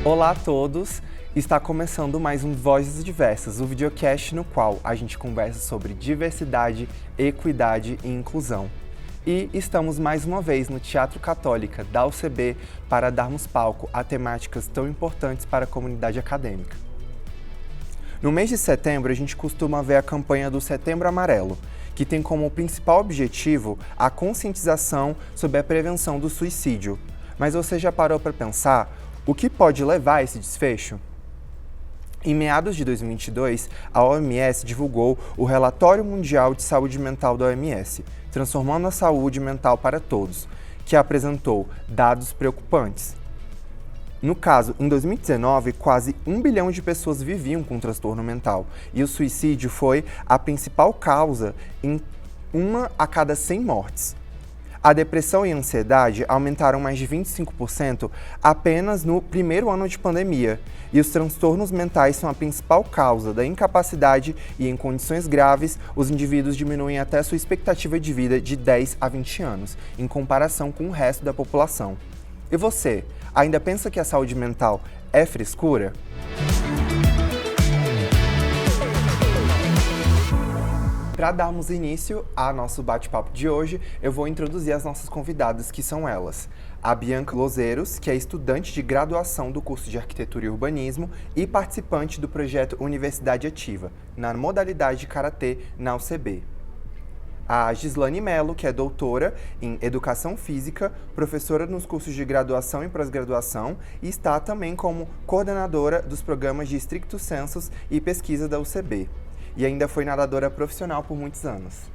Olá a todos! Está começando mais um Vozes Diversas, o videocast no qual a gente conversa sobre diversidade, equidade e inclusão. E estamos mais uma vez no Teatro Católica da UCB para darmos palco a temáticas tão importantes para a comunidade acadêmica. No mês de setembro, a gente costuma ver a campanha do Setembro Amarelo, que tem como principal objetivo a conscientização sobre a prevenção do suicídio. Mas você já parou para pensar o que pode levar a esse desfecho? Em meados de 2022, a OMS divulgou o Relatório Mundial de Saúde Mental da OMS, Transformando a Saúde Mental para Todos, que apresentou dados preocupantes. No caso, em 2019, quase 1 bilhão de pessoas viviam com transtorno mental, e o suicídio foi a principal causa em 1 a cada 100 mortes. A depressão e a ansiedade aumentaram mais de 25% apenas no primeiro ano de pandemia, e os transtornos mentais são a principal causa da incapacidade e, em condições graves, os indivíduos diminuem até sua expectativa de vida de 10 a 20 anos, em comparação com o resto da população. E você, ainda pensa que a saúde mental é frescura? Para darmos início ao nosso bate-papo de hoje, eu vou introduzir as nossas convidadas, que são elas. A Bianca Lozeiros, que é estudante de graduação do curso de Arquitetura e Urbanismo e participante do projeto Universidade Ativa, na modalidade de Karatê na UCB. A Gislane Mello, que é doutora em Educação Física, professora nos cursos de graduação e pós-graduação e está também como coordenadora dos programas de Stricto Sensus e pesquisa da UCB. E ainda foi nadadora profissional por muitos anos.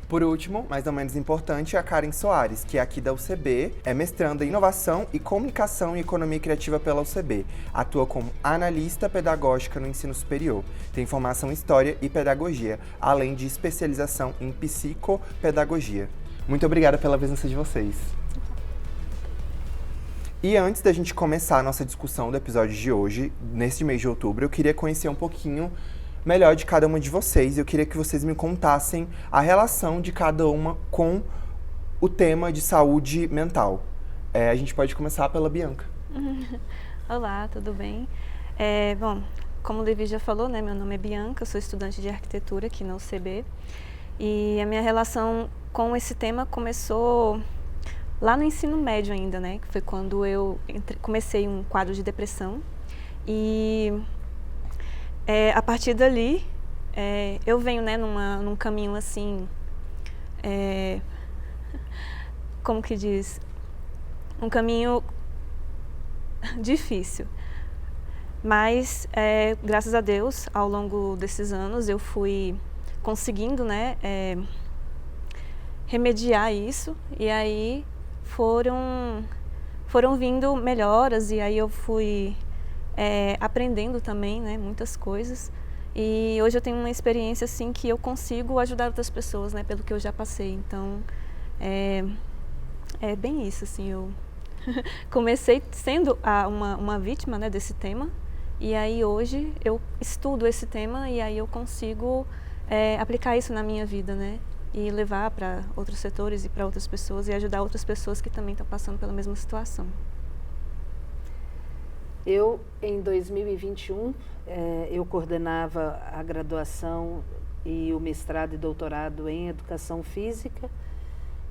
Por último, mas não menos importante, a Karen Soares, que é aqui da UCB, é mestranda em Inovação e Comunicação e Economia Criativa pela UCB. Atua como analista pedagógica no ensino superior. Tem formação em História e Pedagogia, além de especialização em Psicopedagogia. Muito obrigada pela presença de vocês. E antes da gente começar a nossa discussão do episódio de hoje, neste mês de outubro, eu queria conhecer um pouquinho melhor de cada uma de vocês. Eu queria que vocês me contassem a relação de cada uma com o tema de saúde mental. A gente pode começar pela Bianca. Olá, tudo bem? Bom, como o Levi já falou, né, meu nome é Bianca, eu sou estudante de arquitetura aqui na UCB. E a minha relação com esse tema começou lá no ensino médio ainda, né? Que foi quando eu comecei um quadro de depressão. E a partir dali, eu venho, né, num caminho assim, como que diz? Um caminho difícil. Mas, graças a Deus, ao longo desses anos, eu fui conseguindo, né, remediar isso. E aí foram vindo melhoras, e aí eu fui aprendendo também, né, muitas coisas, e hoje eu tenho uma experiência assim que eu consigo ajudar outras pessoas, né, pelo que eu já passei. Então é bem isso, assim. Eu comecei sendo uma vítima, né, desse tema, e aí hoje eu estudo esse tema e aí eu consigo aplicar isso na minha vida, né, e levar para outros setores e para outras pessoas e ajudar outras pessoas que também estão passando pela mesma situação. Eu, em 2021, eu coordenava a graduação e o mestrado e doutorado em Educação Física,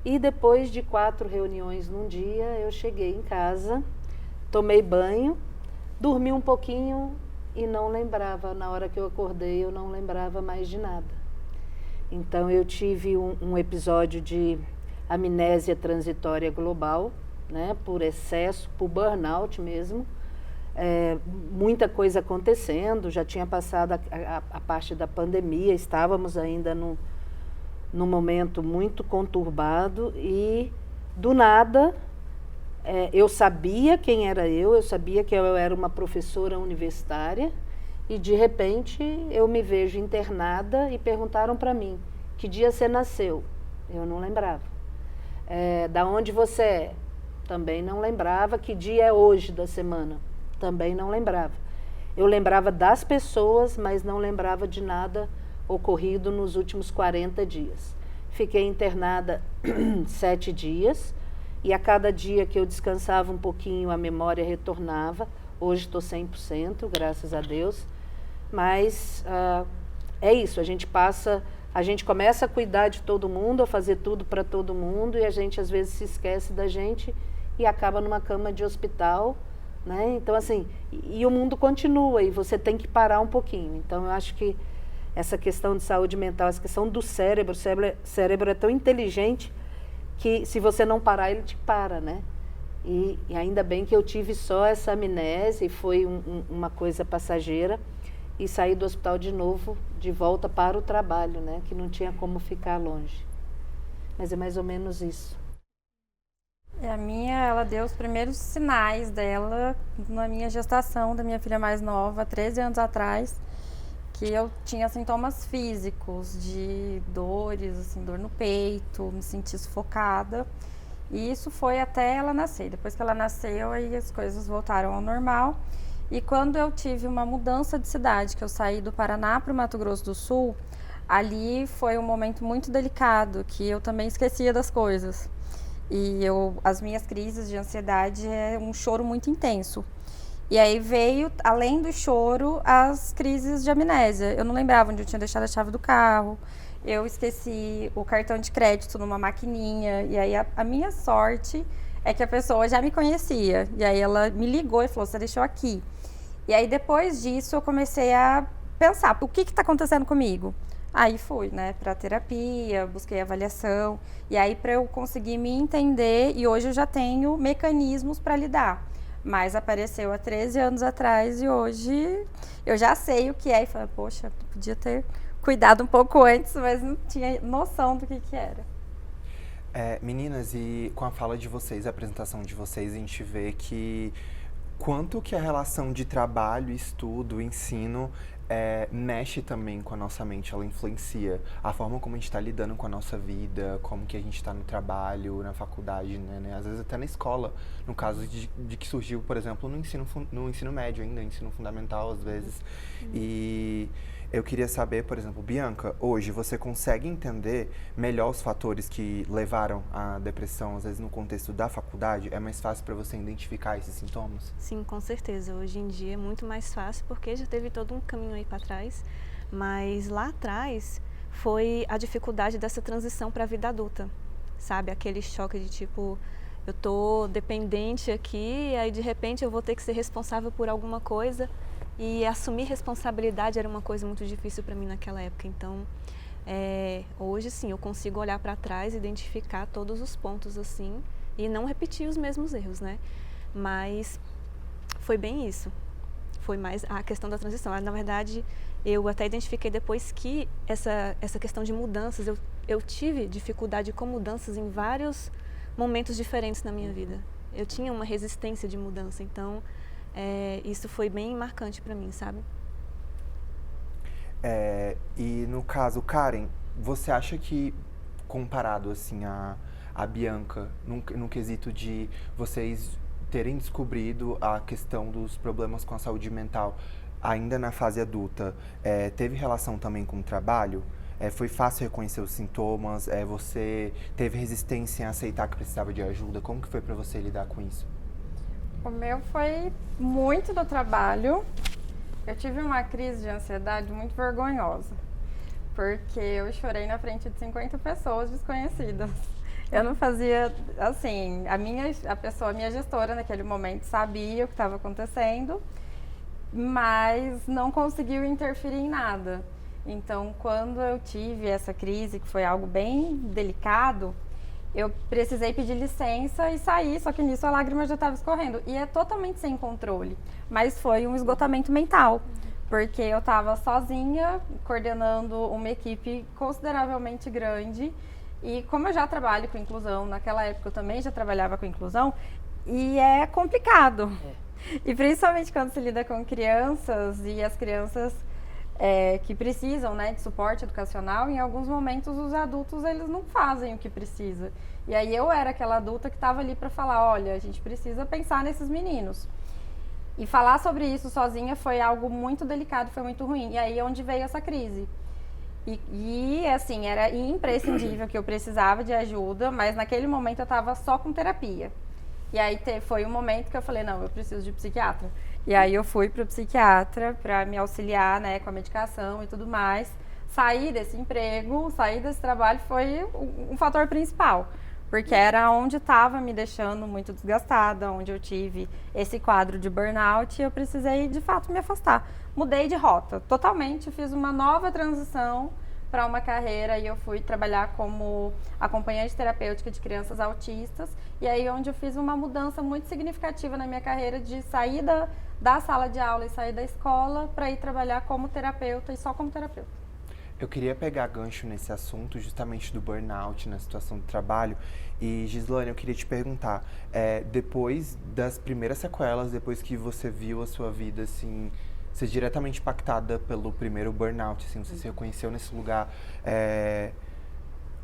e depois de 4 reuniões num dia, eu cheguei em casa, tomei banho, dormi um pouquinho e não lembrava. Na hora que eu acordei, eu não lembrava mais de nada. Então, eu tive um episódio de amnésia transitória global, né, por excesso, por burnout mesmo. Muita coisa acontecendo, já tinha passado a parte da pandemia, estávamos ainda num momento muito conturbado e, do nada, eu sabia quem era eu sabia que eu era uma professora universitária e, de repente, eu me vejo internada e perguntaram para mim: que dia você nasceu? Eu não lembrava. Da onde você é? Também não lembrava. Que dia é hoje da semana? Também não lembrava. Eu lembrava das pessoas, mas não lembrava de nada ocorrido nos últimos 40 dias. Fiquei internada 7 dias, e a cada dia que eu descansava um pouquinho, a memória retornava, Hoje estou 100%, graças a Deus. Mas é isso, a gente começa a cuidar de todo mundo, a fazer tudo para todo mundo, e a gente às vezes se esquece da gente e acaba numa cama de hospital, né? Então, assim, e o mundo continua e você tem que parar um pouquinho. Então, eu acho que essa questão de saúde mental, essa questão do cérebro, o cérebro é tão inteligente que se você não parar, ele te para, né? E ainda bem que eu tive só essa amnésia, e foi uma coisa passageira, e saí do hospital de novo, de volta para o trabalho, né? Que não tinha como ficar longe. Mas é mais ou menos isso. A minha, ela deu os primeiros sinais dela na minha gestação, da minha filha mais nova, 13 anos atrás, que eu tinha sintomas físicos de dores, assim, dor no peito, me senti sufocada. E isso foi até ela nascer. Depois que ela nasceu, aí as coisas voltaram ao normal. E quando eu tive uma mudança de cidade, que eu saí do Paraná para o Mato Grosso do Sul, ali foi um momento muito delicado, que eu também esquecia das coisas. E as minhas crises de ansiedade é um choro muito intenso. E aí veio, além do choro, as crises de amnésia. Eu não lembrava onde eu tinha deixado a chave do carro, eu esqueci o cartão de crédito numa maquininha. E aí a minha sorte é que a pessoa já me conhecia. E aí ela me ligou e falou, você deixou aqui. E aí depois disso eu comecei a pensar, o que está acontecendo comigo? Aí fui, né, para terapia, busquei avaliação, e aí para eu conseguir me entender, e hoje eu já tenho mecanismos para lidar. Mas apareceu há 13 anos atrás e hoje eu já sei o que é, e falei, poxa, podia ter cuidado um pouco antes, mas não tinha noção do que era. Meninas, e com a fala de vocês, a apresentação de vocês, a gente vê que quanto que a relação de trabalho, estudo, ensino mexe também com a nossa mente, ela influencia a forma como a gente está lidando com a nossa vida, como que a gente está no trabalho, na faculdade, né? Às vezes até na escola, no caso de que surgiu, por exemplo, no ensino médio ainda, ensino fundamental às vezes. E eu queria saber, por exemplo, Bianca, hoje você consegue entender melhor os fatores que levaram à depressão, às vezes no contexto da faculdade? É mais fácil para você identificar esses sintomas? Sim, com certeza. Hoje em dia é muito mais fácil porque já teve todo um caminho aí para trás. Mas lá atrás foi a dificuldade dessa transição para a vida adulta, sabe? Aquele choque de tipo, eu tô dependente aqui e aí de repente eu vou ter que ser responsável por alguma coisa. E assumir responsabilidade era uma coisa muito difícil para mim naquela época. Então, hoje sim, eu consigo olhar para trás, identificar todos os pontos assim e não repetir os mesmos erros, né? Mas foi bem isso. Foi mais a questão da transição. Na verdade, eu até identifiquei depois que essa questão de mudanças, eu tive dificuldade com mudanças em vários momentos diferentes na minha vida. Eu tinha uma resistência de mudança, então isso foi bem marcante para mim, sabe? E no caso, Karen, você acha que, comparado assim a Bianca, no quesito de vocês terem descobrido a questão dos problemas com a saúde mental ainda na fase adulta, teve relação também com o trabalho? Foi fácil reconhecer os sintomas? Você teve resistência em aceitar que precisava de ajuda? Como que foi para você lidar com isso? O meu foi muito do trabalho. Eu tive uma crise de ansiedade muito vergonhosa, porque eu chorei na frente de 50 pessoas desconhecidas. Eu não fazia, assim, a minha gestora naquele momento sabia o que estava acontecendo, mas não conseguiu interferir em nada. Então, quando eu tive essa crise, que foi algo bem delicado, eu precisei pedir licença e sair, só que nisso a lágrima já estava escorrendo. E é totalmente sem controle, mas foi um esgotamento mental, porque eu estava sozinha, coordenando uma equipe consideravelmente grande. E como eu já trabalho com inclusão, naquela época eu também já trabalhava com inclusão, e é complicado. E principalmente quando se lida com crianças, e as crianças que precisam, né, de suporte educacional, em alguns momentos os adultos eles não fazem o que precisa. E aí eu era aquela adulta que estava ali para falar, olha, a gente precisa pensar nesses meninos. E falar sobre isso sozinha foi algo muito delicado, foi muito ruim. E aí é onde veio essa crise. E assim, era imprescindível que eu precisava de ajuda, mas naquele momento eu estava só com terapia. E aí foi um momento que eu falei, não, eu preciso de psiquiatra. E aí eu fui pro psiquiatra para me auxiliar, né, com a medicação e tudo mais. Sair desse emprego, sair desse trabalho foi um fator principal, porque era onde estava me deixando muito desgastada, onde eu tive esse quadro de burnout e eu precisei, de fato, me afastar. Mudei de rota totalmente, fiz uma nova transição para uma carreira e eu fui trabalhar como acompanhante terapêutica de crianças autistas, e aí onde eu fiz uma mudança muito significativa na minha carreira de sair da sala de aula e sair da escola para ir trabalhar como terapeuta e só como terapeuta. Eu queria pegar gancho nesse assunto justamente do burnout na situação do trabalho. E, Gislane, eu queria te perguntar, depois das primeiras sequelas, depois que você viu a sua vida, assim, ser diretamente impactada pelo primeiro burnout, assim, você se reconheceu nesse lugar,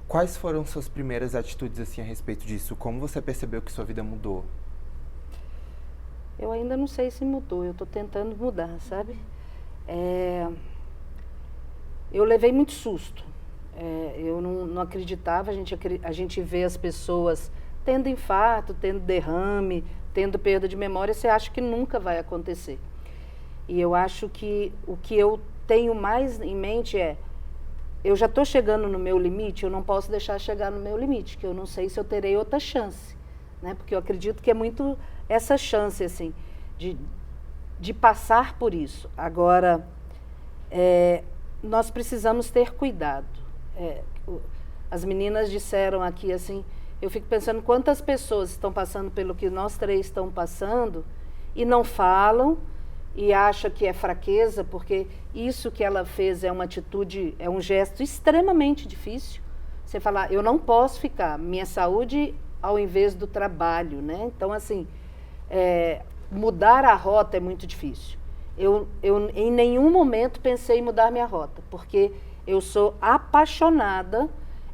quais foram suas primeiras atitudes, assim, a respeito disso? Como você percebeu que sua vida mudou? Eu ainda não sei se mudou, eu estou tentando mudar, sabe? Eu levei muito susto. Eu não acreditava, a gente vê as pessoas tendo infarto, tendo derrame, tendo perda de memória, você acha que nunca vai acontecer. E eu acho que o que eu tenho mais em mente eu já estou chegando no meu limite, eu não posso deixar chegar no meu limite, que eu não sei se eu terei outra chance, né? Porque eu acredito que é muito essa chance, assim, de passar por isso. Agora, nós precisamos ter cuidado. As meninas disseram aqui, assim, eu fico pensando quantas pessoas estão passando pelo que nós três estamos passando e não falam e acham que é fraqueza, porque isso que ela fez é uma atitude, é um gesto extremamente difícil. Você falar, eu não posso ficar, minha saúde ao invés do trabalho, né? Então, assim, mudar a rota é muito difícil. Eu em nenhum momento pensei em mudar minha rota, porque eu sou apaixonada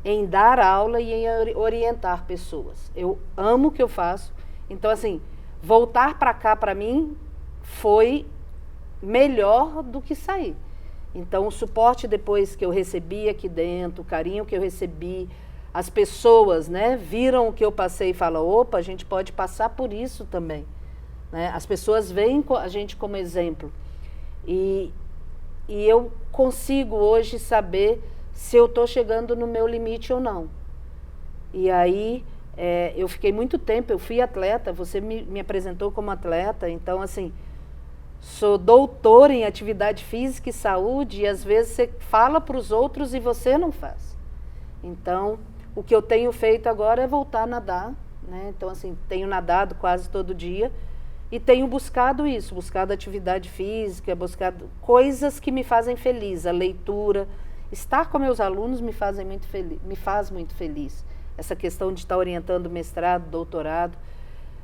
em dar aula e em orientar pessoas. Eu amo o que eu faço. Então, assim, voltar para cá, para mim, foi melhor do que sair. Então, o suporte depois que eu recebi aqui dentro, o carinho que eu recebi, as pessoas, né, viram o que eu passei e falam, opa, a gente pode passar por isso também. Né? As pessoas veem a gente como exemplo. E eu consigo hoje saber se eu estou chegando no meu limite ou não. E aí, eu fiquei muito tempo, eu fui atleta, você me apresentou como atleta, então, assim, sou doutora em atividade física e saúde, e às vezes você fala para os outros e você não faz. Então, o que eu tenho feito agora é voltar a nadar, né? Então, assim, tenho nadado quase todo dia, e tenho buscado isso, buscado atividade física, buscado coisas que me fazem feliz, a leitura. Estar com meus alunos me faz muito feliz. Essa questão de estar orientando mestrado, doutorado.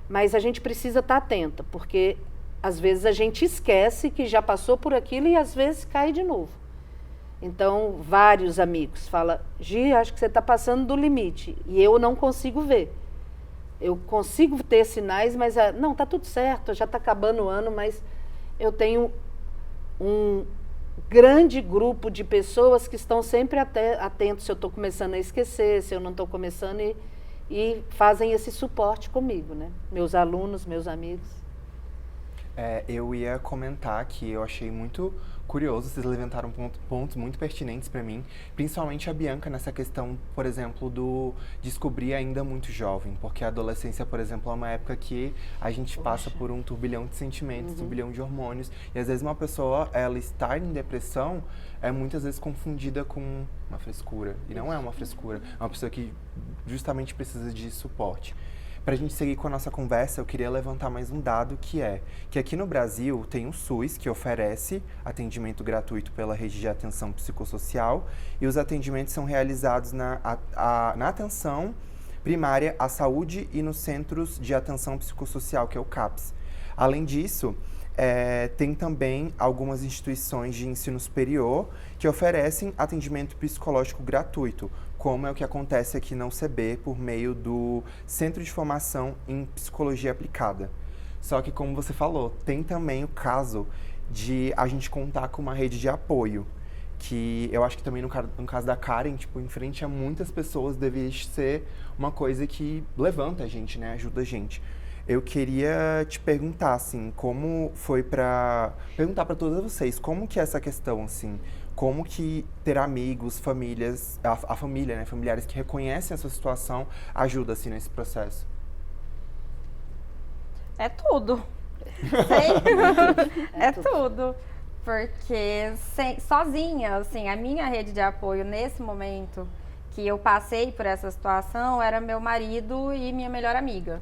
Mas a gente precisa estar atenta, porque às vezes a gente esquece que já passou por aquilo e às vezes cai de novo. Então, vários amigos falam, Gi, acho que você está passando do limite. E eu não consigo ver. Eu consigo ter sinais, mas não, está tudo certo, já está acabando o ano, mas eu tenho um grande grupo de pessoas que estão sempre atentos se eu estou começando a esquecer, se eu não estou começando, e fazem esse suporte comigo, né? Meus alunos, meus amigos. Eu ia comentar que eu achei muito curioso, vocês levantaram pontos muito pertinentes para mim, principalmente a Bianca nessa questão, por exemplo, do descobrir ainda muito jovem, porque a adolescência, por exemplo, é uma época que a gente passa por um turbilhão de sentimentos, turbilhão de hormônios, e às vezes uma pessoa, ela estar em depressão é muitas vezes confundida com uma frescura, e não é uma frescura, é uma pessoa que justamente precisa de suporte. Para a gente seguir com a nossa conversa, eu queria levantar mais um dado que aqui no Brasil tem o SUS, que oferece atendimento gratuito pela rede de atenção psicossocial, e os atendimentos são realizados na atenção primária à saúde e nos centros de atenção psicossocial, que é o CAPS. Além disso, tem também algumas instituições de ensino superior que oferecem atendimento psicológico gratuito, como é o que acontece aqui na UCB por meio do Centro de Formação em Psicologia Aplicada. Só que, como você falou, tem também o caso de a gente contar com uma rede de apoio, que eu acho que também no caso da Karen, tipo, em frente a muitas pessoas, deveria ser uma coisa que levanta a gente, né, ajuda a gente. Eu queria te perguntar, assim, como foi perguntar para todas vocês, como que é essa questão, assim, como que ter amigos, famílias, a família, né, familiares que reconhecem a sua situação ajuda, assim, nesse processo? É tudo. Sempre. É tudo. Porque sozinha, assim, a minha rede de apoio nesse momento que eu passei por essa situação era meu marido e minha melhor amiga.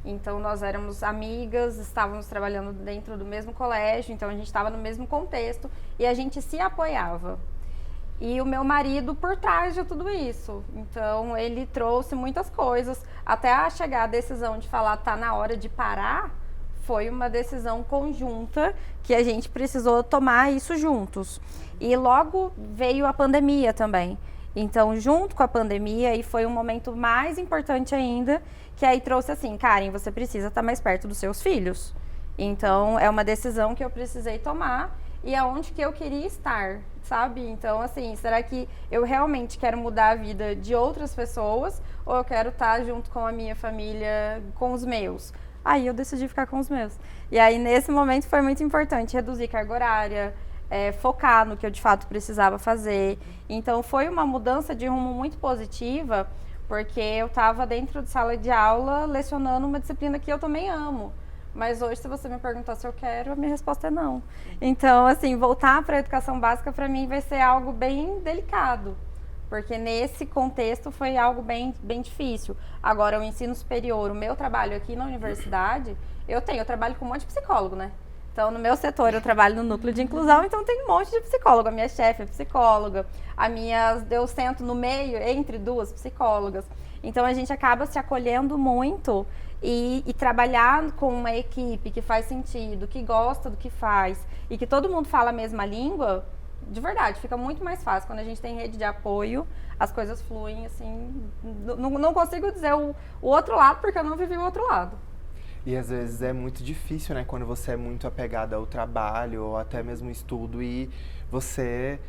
Então nós éramos amigas, estávamos trabalhando dentro do mesmo colégio, então a gente estava no mesmo contexto e a gente se apoiava. E o meu marido por trás de tudo isso. Então ele trouxe muitas coisas, até a chegar a decisão de falar tá na hora de parar. Foi uma decisão conjunta que a gente precisou tomar isso juntos. E logo veio a pandemia também. Então, junto com a pandemia, e foi um momento mais importante ainda, que aí trouxe assim, Karen, você precisa estar mais perto dos seus filhos. Então, é uma decisão que eu precisei tomar e aonde que eu queria estar, sabe? Então, assim, será que eu realmente quero mudar a vida de outras pessoas ou eu quero estar junto com a minha família, com os meus? Aí eu decidi ficar com os meus. E aí, nesse momento, foi muito importante reduzir carga horária, focar no que eu, de fato, precisava fazer. Então, foi uma mudança de rumo muito positiva, porque eu estava dentro de sala de aula lecionando uma disciplina que eu também amo. Mas hoje, se você me perguntar se eu quero, a minha resposta é não. Então, assim, voltar para a educação básica, para mim, vai ser algo bem delicado. Porque nesse contexto foi algo bem difícil. Agora, o ensino superior, o meu trabalho aqui na universidade, eu trabalho com um monte de psicólogo, né? Então, no meu setor, eu trabalho no núcleo de inclusão, então tem um monte de psicólogo. A minha chefe é psicóloga, eu sento no meio, entre duas psicólogas. Então, a gente acaba se acolhendo muito e trabalhar com uma equipe que faz sentido, que gosta do que faz e que todo mundo fala a mesma língua. De verdade, fica muito mais fácil. Quando a gente tem rede de apoio, as coisas fluem, assim... Não consigo dizer o outro lado, porque eu não vivi o outro lado. E às vezes é muito difícil, né? Quando você é muito apegada ao trabalho ou até mesmo ao estudo e você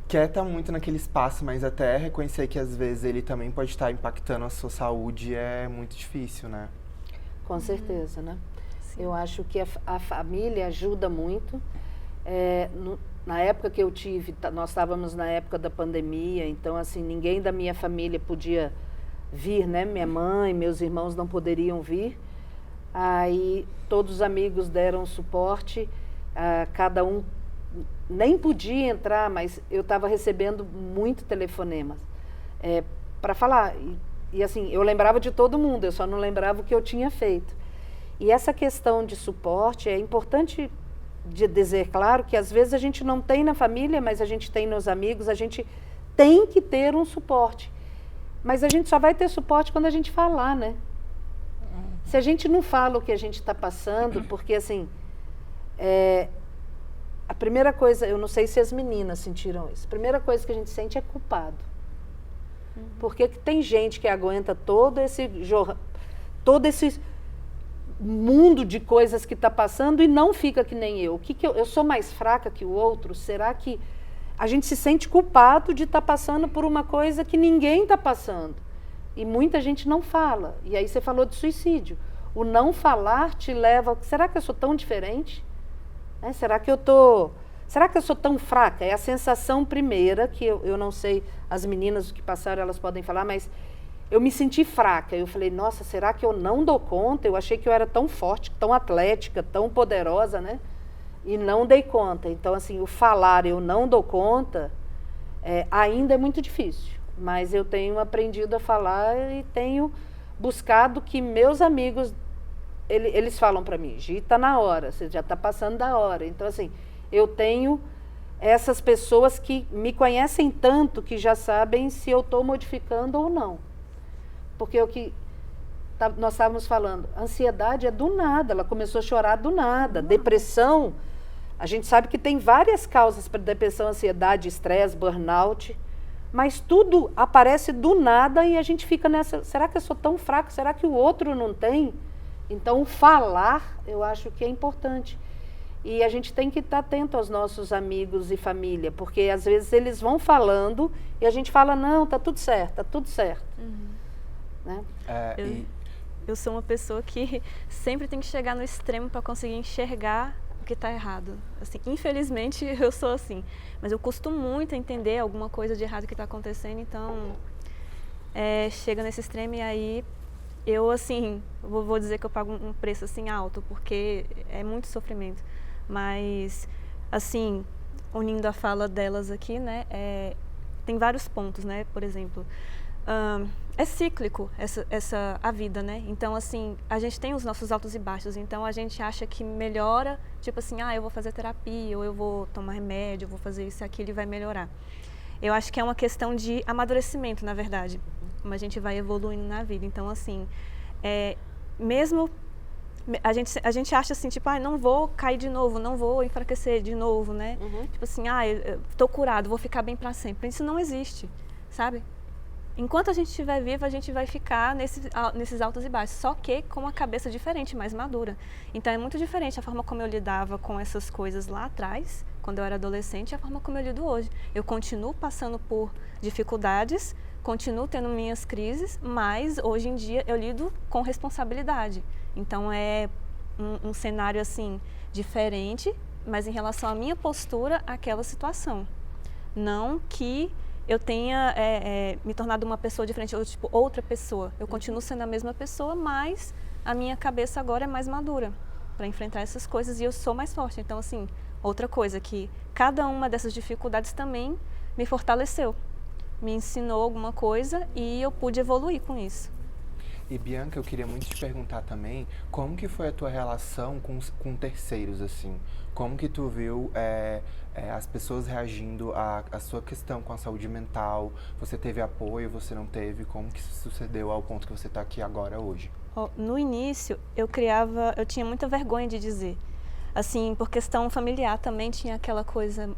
quer estar muito naquele espaço, mas até reconhecer que às vezes ele também pode estar impactando a sua saúde é muito difícil, né? Com certeza, né? Sim. Eu acho que a família ajuda muito. Na época que eu tive, nós estávamos na época da pandemia, então assim, ninguém da minha família podia vir, né? Minha mãe, meus irmãos não poderiam vir. Aí todos os amigos deram suporte, cada um nem podia entrar, mas eu estava recebendo muito telefonemas para falar. E assim, eu lembrava de todo mundo, eu só não lembrava o que eu tinha feito. E essa questão de suporte é importante de dizer, claro, que às vezes a gente não tem na família, mas a gente tem nos amigos, a gente tem que ter um suporte. Mas a gente só vai ter suporte quando a gente falar, né? Se a gente não fala o que a gente está passando, porque assim, a primeira coisa, eu não sei se as meninas sentiram isso, a primeira coisa que a gente sente é culpado. Porque tem gente que aguenta todo esse mundo de coisas que está passando e não fica que nem eu. Eu sou mais fraca que o outro? Será que a gente se sente culpado de estar passando por uma coisa que ninguém está passando? E muita gente não fala. E aí você falou de suicídio. O não falar te leva... Será que eu sou tão diferente? Será que eu sou tão fraca? É a sensação primeira, que eu não sei, as meninas que passaram, elas podem falar, mas eu me senti fraca. Eu falei, nossa, será que eu não dou conta? Eu achei que eu era tão forte, tão atlética, tão poderosa, né? E não dei conta. Então, assim, o falar eu não dou conta ainda é muito difícil. Mas eu tenho aprendido a falar e tenho buscado que meus amigos, eles falam para mim, Gi, está na hora, você já está passando da hora. Então, assim, eu tenho essas pessoas que me conhecem tanto que já sabem se eu estou modificando ou não. Porque nós estávamos falando, ansiedade é do nada, ela começou a chorar do nada. Depressão, a gente sabe que tem várias causas para depressão, ansiedade, estresse, burnout, mas tudo aparece do nada e a gente fica nessa, será que eu sou tão fraco? Será que o outro não tem? Então, falar, eu acho que é importante. E a gente tem que estar atento aos nossos amigos e família, porque às vezes eles vão falando e a gente fala, não, tá tudo certo, tá tudo certo. Uhum. Né? eu sou uma pessoa que sempre tem que chegar no extremo para conseguir enxergar o que está errado. Assim, infelizmente, eu sou assim. Mas eu custo muito entender alguma coisa de errado que está acontecendo, então chega nesse extremo e aí eu, assim, vou dizer que eu pago um preço assim alto, porque é muito sofrimento. Mas, assim, unindo a fala delas aqui, né, tem vários pontos, né, por exemplo, é cíclico a vida, né, então, assim, a gente tem os nossos altos e baixos, então a gente acha que melhora, tipo assim, eu vou fazer terapia, ou eu vou tomar remédio, eu vou fazer isso e aquilo e vai melhorar. Eu acho que é uma questão de amadurecimento, na verdade, como a gente vai evoluindo na vida. Então, assim, mesmo a gente acha assim, tipo, não vou cair de novo, não vou enfraquecer de novo, né? Tipo assim, eu tô curado, vou ficar bem para sempre. Isso não existe, sabe? Enquanto a gente estiver vivo, a gente vai ficar nesses altos e baixos, só que com uma cabeça diferente, mais madura. Então, é muito diferente a forma como eu lidava com essas coisas lá atrás, quando eu era adolescente, e a forma como eu lido hoje. Eu continuo passando por dificuldades, continuo tendo minhas crises, mas hoje em dia eu lido com responsabilidade. Então, é um cenário, assim, diferente, mas em relação à minha postura àquela situação. Não que eu tenha me tornado uma pessoa diferente, ou tipo, outra pessoa. Eu continuo sendo a mesma pessoa, mas a minha cabeça agora é mais madura para enfrentar essas coisas e eu sou mais forte. Então, assim, outra coisa que cada uma dessas dificuldades também me fortaleceu, me ensinou alguma coisa e eu pude evoluir com isso. E Bianca, eu queria muito te perguntar também, como que foi a tua relação com terceiros, assim? Como que tu viu as pessoas reagindo à sua questão com a saúde mental? Você teve apoio, você não teve? Como que isso sucedeu ao ponto que você está aqui agora hoje? No início, eu tinha muita vergonha de dizer. Assim, por questão familiar também tinha aquela coisa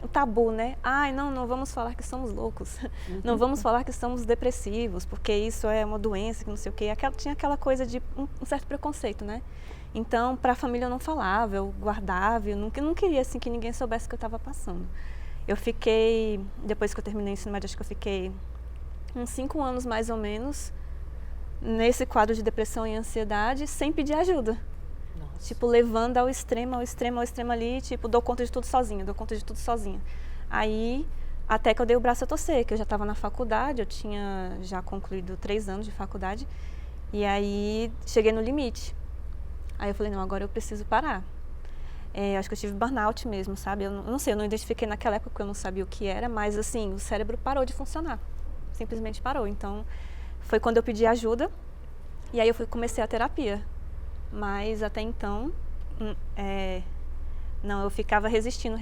o tabu, né? Não vamos falar que somos loucos, não vamos falar que somos depressivos, porque isso é uma doença, que não sei o quê. Tinha aquela coisa de um certo preconceito, né? Então, para a família eu não falava, eu guardava, eu não queria assim, que ninguém soubesse o que eu estava passando. Eu fiquei, depois que eu terminei o ensino médio, acho que eu fiquei uns 5 anos mais ou menos, nesse quadro de depressão e ansiedade, sem pedir ajuda. Nossa. Tipo, levando ao extremo ali, tipo, dou conta de tudo sozinha. Aí, até que eu dei o braço a torcer, que eu já estava na faculdade, eu tinha já concluído 3 anos de faculdade, e aí cheguei no limite. Aí eu falei, não, agora eu preciso parar. Acho que eu tive burnout mesmo, sabe? Eu não sei, eu não identifiquei naquela época porque eu não sabia o que era, mas assim, o cérebro parou de funcionar. Simplesmente parou. Então, foi quando eu pedi ajuda e aí eu comecei a terapia. Mas até então, não, eu ficava resistindo.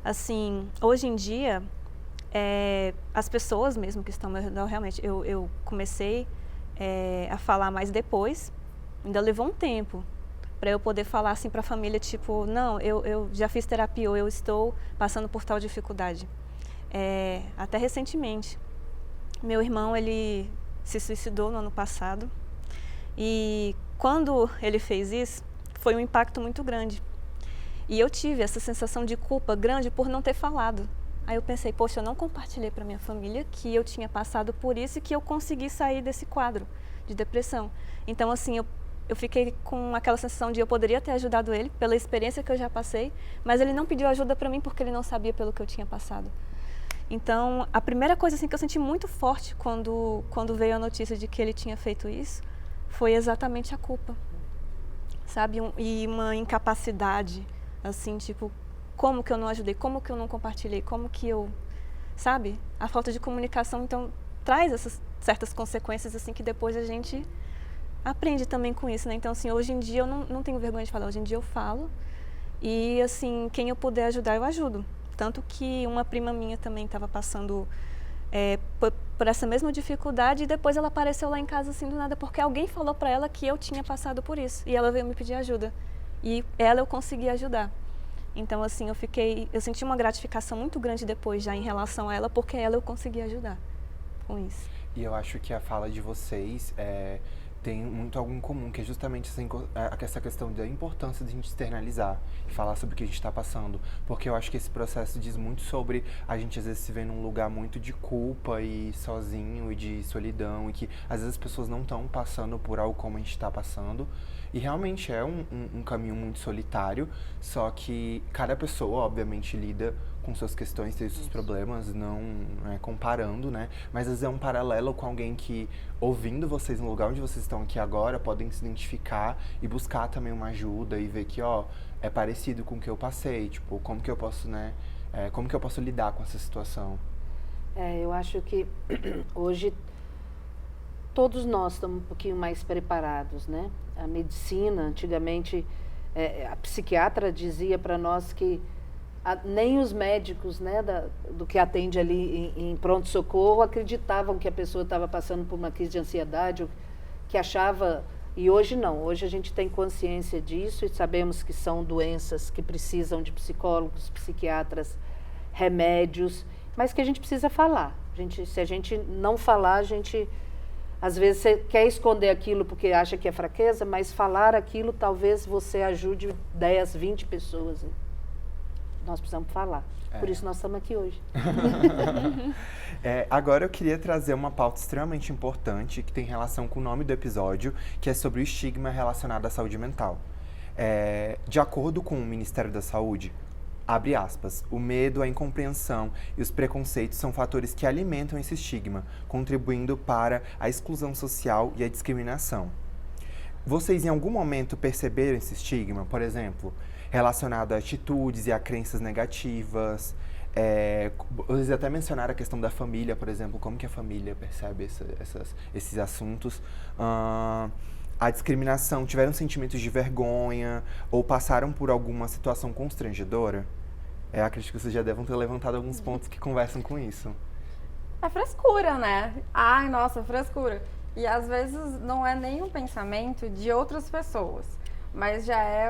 Assim, hoje em dia, as pessoas mesmo que estão ao meu redor, realmente, eu comecei a falar mais depois. Ainda levou um tempo para eu poder falar assim para a família, tipo, não, eu já fiz terapia ou eu estou passando por tal dificuldade. Até recentemente, meu irmão, ele se suicidou no ano passado e quando ele fez isso, foi um impacto muito grande. E eu tive essa sensação de culpa grande por não ter falado. Aí eu pensei, poxa, eu não compartilhei para minha família que eu tinha passado por isso e que eu consegui sair desse quadro de depressão. Então, assim, eu fiquei com aquela sensação de eu poderia ter ajudado ele pela experiência que eu já passei, mas ele não pediu ajuda para mim porque ele não sabia pelo que eu tinha passado. Então, a primeira coisa assim, que eu senti muito forte quando veio a notícia de que ele tinha feito isso foi exatamente a culpa, sabe? E uma incapacidade, assim, tipo, como que eu não ajudei, como que eu não compartilhei, como que eu, sabe? A falta de comunicação, então, traz essas certas consequências, assim, que depois a gente aprende também com isso, né? Então, assim, hoje em dia eu não tenho vergonha de falar, hoje em dia eu falo e, assim, quem eu puder ajudar, eu ajudo. Tanto que uma prima minha também estava passando por essa mesma dificuldade e depois ela apareceu lá em casa, assim, do nada, porque alguém falou para ela que eu tinha passado por isso e ela veio me pedir ajuda e ela eu consegui ajudar. Então, assim, eu senti uma gratificação muito grande depois já em relação a ela, porque ela eu consegui ajudar com isso. E eu acho que a fala de vocês tem muito algo em comum, que é justamente essa questão da importância de a gente externalizar e falar sobre o que a gente está passando. Porque eu acho que esse processo diz muito sobre a gente, às vezes, se ver num lugar muito de culpa e sozinho e de solidão, e que, às vezes, as pessoas não estão passando por algo como a gente está passando. E realmente é um caminho muito solitário, só que cada pessoa, obviamente, lida com suas questões, tem seus problemas, não comparando, né? Mas às vezes é um paralelo com alguém que, ouvindo vocês no lugar onde vocês estão aqui agora, podem se identificar e buscar também uma ajuda e ver que, é parecido com o que eu passei, tipo, como que eu posso, como que eu posso lidar com essa situação? Eu acho que hoje todos nós estamos um pouquinho mais preparados, né? A medicina, antigamente, a psiquiatra dizia para nós que nem os médicos, né, do que atende ali em pronto-socorro acreditavam que a pessoa estava passando por uma crise de ansiedade, ou que achava... E hoje não, hoje a gente tem consciência disso e sabemos que são doenças que precisam de psicólogos, psiquiatras, remédios, mas que a gente precisa falar. Se a gente não falar, a gente... Às vezes você quer esconder aquilo porque acha que é fraqueza, mas falar aquilo talvez você ajude 10, 20 pessoas. Nós precisamos falar. Por isso nós estamos aqui hoje. Agora eu queria trazer uma pauta extremamente importante que tem relação com o nome do episódio, que é sobre o estigma relacionado à saúde mental. De acordo com o Ministério da Saúde, abre aspas, o medo, a incompreensão e os preconceitos são fatores que alimentam esse estigma, contribuindo para a exclusão social e a discriminação. Vocês em algum momento perceberam esse estigma, por exemplo, relacionado a atitudes e a crenças negativas? Vocês até mencionaram a questão da família, por exemplo, como que a família percebe esses assuntos. A discriminação, tiveram sentimentos de vergonha ou passaram por alguma situação constrangedora? Acredito que vocês já devem ter levantado alguns pontos que conversam com isso. É frescura, né? Ai, nossa, frescura. E às vezes não é nem um pensamento de outras pessoas, mas já é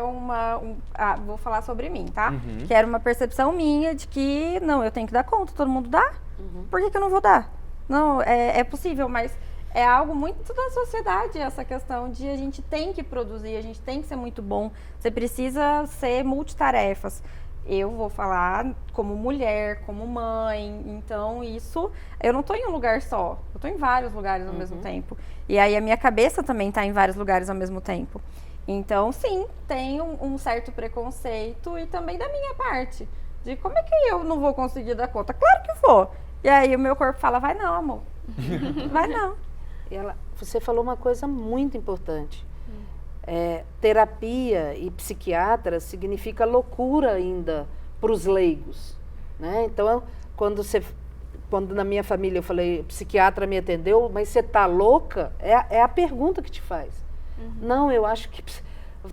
vou falar sobre mim, tá? Que era uma percepção minha de que, não, eu tenho que dar conta, todo mundo dá? Por que eu não vou dar? Não, é possível, mas é algo muito da sociedade, essa questão de a gente tem que produzir, a gente tem que ser muito bom, você precisa ser multitarefas. Eu vou falar como mulher, como mãe, então isso, eu não estou em um lugar só, eu estou em vários lugares ao mesmo tempo. E aí a minha cabeça também está em vários lugares ao mesmo tempo. Então, sim, tem um certo preconceito e também da minha parte, de como é que eu não vou conseguir dar conta? Claro que vou! E aí o meu corpo fala, vai não, amor, vai não. Você falou uma coisa muito importante. Terapia e psiquiatra significa loucura ainda para os leigos, né? Então, quando na minha família eu falei, psiquiatra me atendeu, mas você está louca? É a pergunta que te faz. Não, eu acho que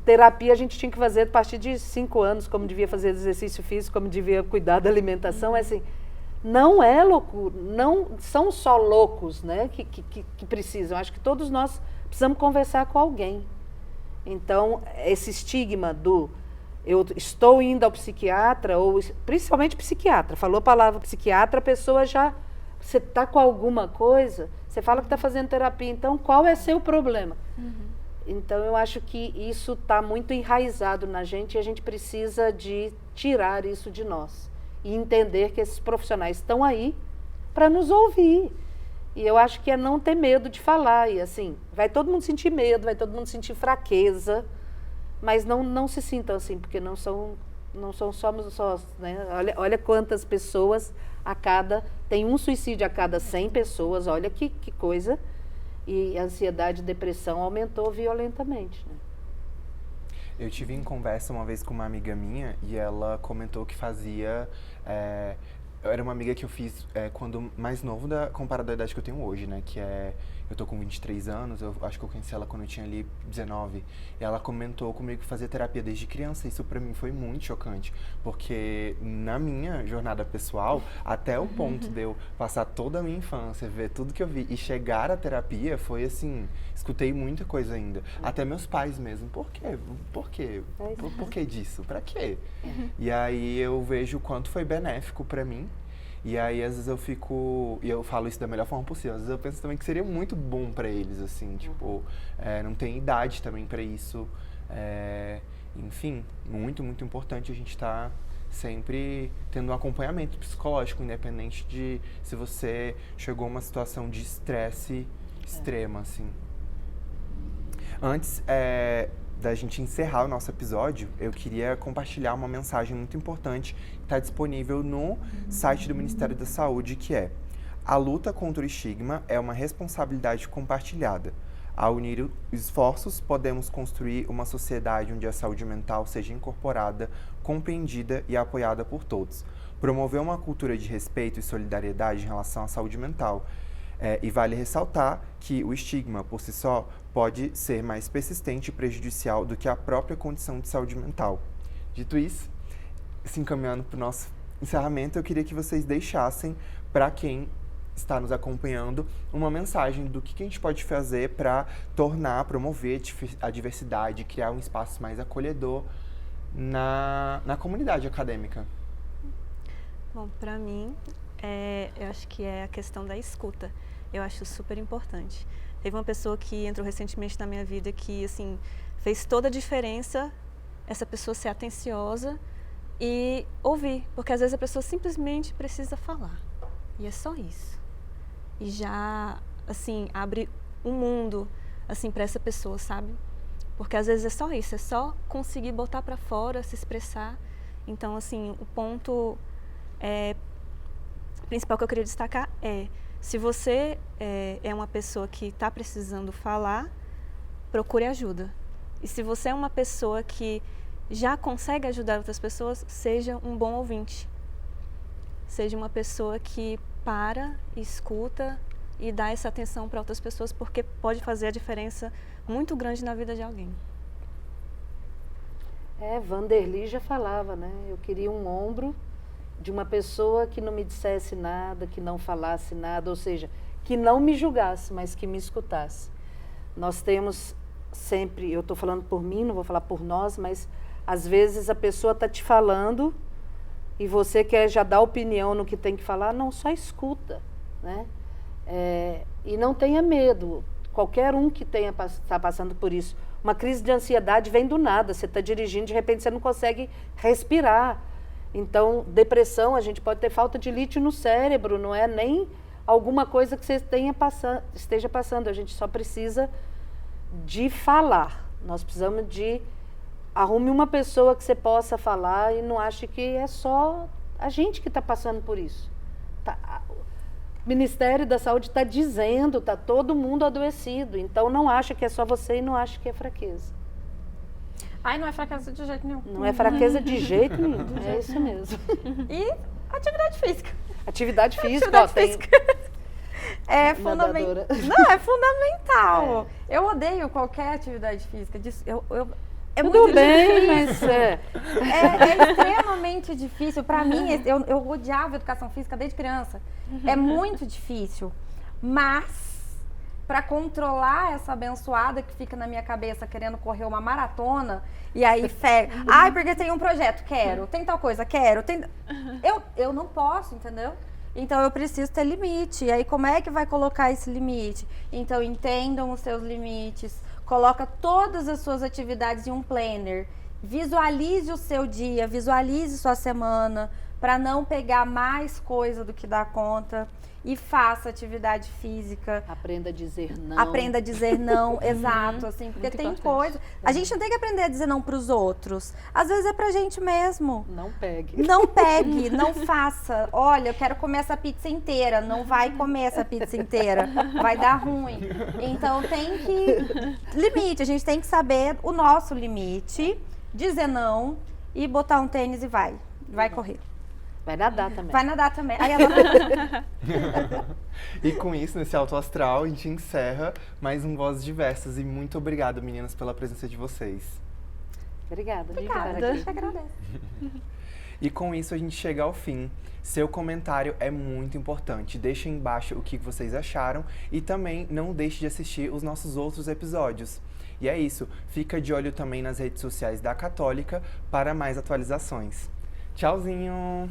terapia a gente tinha que fazer a partir de 5 anos, como devia fazer exercício físico, como devia cuidar da alimentação, assim... Não é loucura, não são só loucos, né, que precisam. Acho que todos nós precisamos conversar com alguém. Então, esse estigma do eu estou indo ao psiquiatra, ou principalmente psiquiatra, falou a palavra psiquiatra, a pessoa já, você está com alguma coisa, você fala que está fazendo terapia, então qual é seu problema? Então, eu acho que isso está muito enraizado na gente e a gente precisa de tirar isso de nós. E entender que esses profissionais estão aí para nos ouvir. E eu acho que é não ter medo de falar. E assim, vai todo mundo sentir medo, vai todo mundo sentir fraqueza, mas não se sintam assim, porque não somos só, né? Olha quantas pessoas tem um suicídio a cada 100 pessoas, olha que coisa. E a ansiedade e depressão aumentou violentamente, né? Eu tive em conversa uma vez com uma amiga minha e ela comentou que fazia... era uma amiga que eu fiz quando mais novo comparado à idade que eu tenho hoje, né? Que eu tô com 23 anos, eu acho que eu conheci ela quando eu tinha ali 19. E ela comentou comigo que fazia terapia desde criança. Isso pra mim foi muito chocante, porque na minha jornada pessoal, até o ponto de eu passar toda a minha infância, ver tudo que eu vi e chegar à terapia, foi assim, escutei muita coisa ainda. Até meus pais mesmo, por quê? Por quê? Por que disso? Pra quê? E aí eu vejo o quanto foi benéfico pra mim. E aí, às vezes, eu fico... E eu falo isso da melhor forma possível. Às vezes, eu penso também que seria muito bom pra eles, assim. Tipo, não tem idade também pra isso. Enfim, muito, muito importante a gente estar sempre tendo um acompanhamento psicológico, independente de se você chegou a uma situação de estresse extrema, assim. Antes da gente encerrar o nosso episódio, eu queria compartilhar uma mensagem muito importante que está disponível no site do Ministério da Saúde, que é: a luta contra o estigma é uma responsabilidade compartilhada. Ao unir esforços, podemos construir uma sociedade onde a saúde mental seja incorporada, compreendida e apoiada por todos. Promover uma cultura de respeito e solidariedade em relação à saúde mental. E vale ressaltar que o estigma, por si só, pode ser mais persistente e prejudicial do que a própria condição de saúde mental. Dito isso, se encaminhando para o nosso encerramento, eu queria que vocês deixassem para quem está nos acompanhando uma mensagem do que a gente pode fazer para promover a diversidade, criar um espaço mais acolhedor na comunidade acadêmica. Bom, para mim, eu acho que é a questão da escuta. Eu acho super importante. Teve uma pessoa que entrou recentemente na minha vida que, assim, fez toda a diferença essa pessoa ser atenciosa e ouvir, porque às vezes a pessoa simplesmente precisa falar. E é só isso. E já, assim, abre um mundo, assim, para essa pessoa, sabe? Porque às vezes é só isso, é só conseguir botar para fora, se expressar. Então, assim, o ponto principal que eu queria destacar é: se você é uma pessoa que está precisando falar, procure ajuda. E se você é uma pessoa que já consegue ajudar outras pessoas, seja um bom ouvinte. Seja uma pessoa que para, escuta e dá essa atenção para outras pessoas, porque pode fazer a diferença muito grande na vida de alguém. Vanderly já falava, né? Eu queria um ombro de uma pessoa que não me dissesse nada, que não falasse nada, ou seja, que não me julgasse, mas que me escutasse. Nós temos sempre, eu estou falando por mim, não vou falar por nós, mas às vezes a pessoa está te falando e você quer já dar opinião no que tem que falar, não, só escuta, né? E não tenha medo, qualquer um que está passando por isso. Uma crise de ansiedade vem do nada, você está dirigindo, de repente você não consegue respirar. Então, depressão, a gente pode ter falta de lítio no cérebro, não é nem alguma coisa que você esteja passando, a gente só precisa de falar. Nós precisamos de... Arrume uma pessoa que você possa falar e não ache que é só a gente que está passando por isso. O Ministério da Saúde está dizendo, está todo mundo adoecido, então não acha que é só você e não acha que é fraqueza. Ai, não é fraqueza de jeito nenhum. Não é fraqueza de jeito nenhum, é isso mesmo. E atividade física. Atividade física, Atividade física. É fundamental. Não, é fundamental. Eu odeio qualquer atividade física. Tudo bem, mas é extremamente difícil. Para mim, eu odiava educação física desde criança. É muito difícil. Mas, para controlar essa abençoada que fica na minha cabeça querendo correr uma maratona, e aí ai, porque tem um projeto, quero. Tem tal coisa, quero. Eu não posso, entendeu? Então, eu preciso ter limite. E aí, como é que vai colocar esse limite? Então, entendam os seus limites. Coloca todas as suas atividades em um planner. Visualize o seu dia, visualize sua semana, para não pegar mais coisa do que dá conta. E faça atividade física. Aprenda a dizer não. Aprenda a dizer não, exato, assim, porque muito tem importante. coisa... A gente não tem que aprender a dizer não para os outros. Às vezes é pra gente mesmo. Não pegue. Não pegue, não faça. Olha, eu quero comer essa pizza inteira. Não vai comer essa pizza inteira. Vai dar ruim. Então tem que... Limite, a gente tem que saber o nosso limite, dizer não e botar um tênis e vai correr. Vai nadar também. Vai nadar também. Aí E com isso, nesse Alto Astral, a gente encerra mais um Vozes Diversas. E muito obrigado, meninas, pela presença de vocês. Obrigada. Obrigada, eu te agradeço. E com isso a gente chega ao fim. Seu comentário é muito importante. Deixe embaixo o que vocês acharam e também não deixe de assistir os nossos outros episódios. E é isso. Fica de olho também nas redes sociais da Católica para mais atualizações. Tchauzinho!